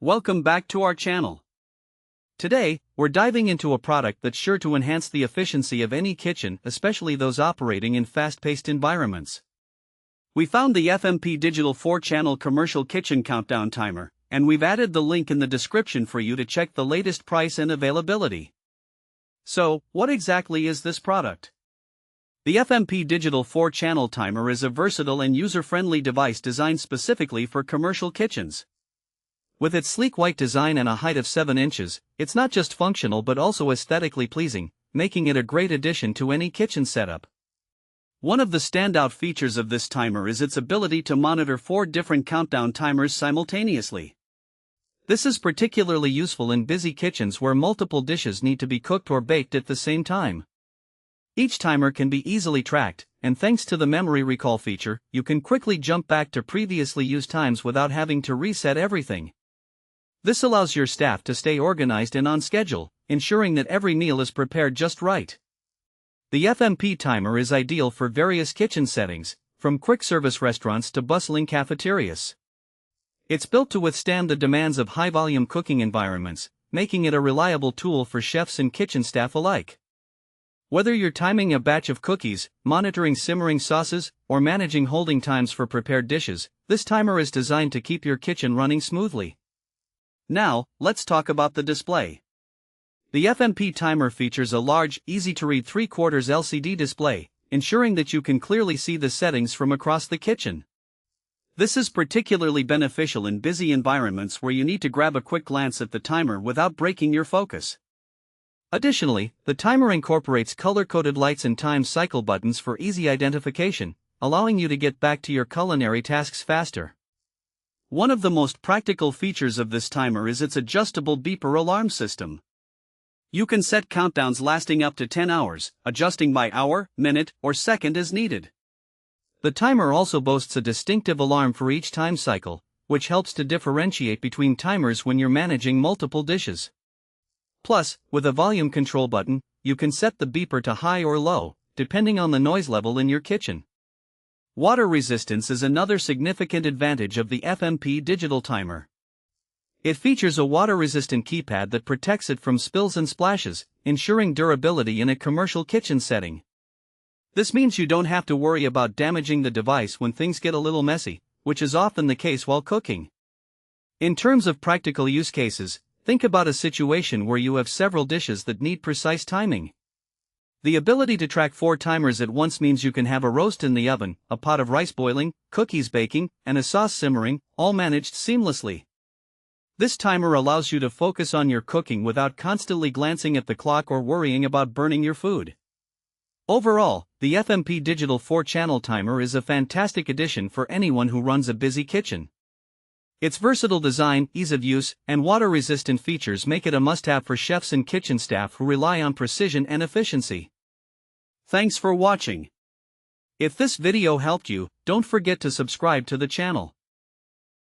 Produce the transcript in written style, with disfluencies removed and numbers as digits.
Welcome back to our channel. Today, we're diving into a product that's sure to enhance the efficiency of any kitchen, especially those operating in fast-paced environments. We found the FMP Digital 4-channel commercial kitchen countdown timer, and we've added the link in the description for you to check the latest price and availability. So, what exactly is this product? The FMP Digital 4-channel timer is a versatile and user-friendly device designed specifically for commercial kitchens. With its sleek white design and a height of 7 inches, it's not just functional but also aesthetically pleasing, making it a great addition to any kitchen setup. One of the standout features of this timer is its ability to monitor 4 different countdown timers simultaneously. This is particularly useful in busy kitchens where multiple dishes need to be cooked or baked at the same time. Each timer can be easily tracked, and thanks to the memory recall feature, you can quickly jump back to previously used times without having to reset everything. This allows your staff to stay organized and on schedule, ensuring that every meal is prepared just right. The FMP timer is ideal for various kitchen settings, from quick-service restaurants to bustling cafeterias. It's built to withstand the demands of high-volume cooking environments, making it a reliable tool for chefs and kitchen staff alike. Whether you're timing a batch of cookies, monitoring simmering sauces, or managing holding times for prepared dishes, this timer is designed to keep your kitchen running smoothly. Now, let's talk about the display. The FMP timer features a large, easy-to-read 3/4 LCD display, ensuring that you can clearly see the settings from across the kitchen. This is particularly beneficial in busy environments where you need to grab a quick glance at the timer without breaking your focus. Additionally, the timer incorporates color-coded lights and time cycle buttons for easy identification, allowing you to get back to your culinary tasks faster. One of the most practical features of this timer is its adjustable beeper alarm system. You can set countdowns lasting up to 10 hours, adjusting by hour, minute, or second as needed. The timer also boasts a distinctive alarm for each time cycle, which helps to differentiate between timers when you're managing multiple dishes. Plus, with a volume control button, you can set the beeper to high or low, depending on the noise level in your kitchen. Water resistance is another significant advantage of the FMP Digital timer. It features a water-resistant keypad that protects it from spills and splashes, ensuring durability in a commercial kitchen setting. This means you don't have to worry about damaging the device when things get a little messy, which is often the case while cooking. In terms of practical use cases, think about a situation where you have several dishes that need precise timing. The ability to track 4 timers at once means you can have a roast in the oven, a pot of rice boiling, cookies baking, and a sauce simmering, all managed seamlessly. This timer allows you to focus on your cooking without constantly glancing at the clock or worrying about burning your food. Overall, the FMP Digital 4-channel timer is a fantastic addition for anyone who runs a busy kitchen. Its versatile design, ease of use, and water-resistant features make it a must-have for chefs and kitchen staff who rely on precision and efficiency. Thanks for watching. If this video helped you, don't forget to subscribe to the channel.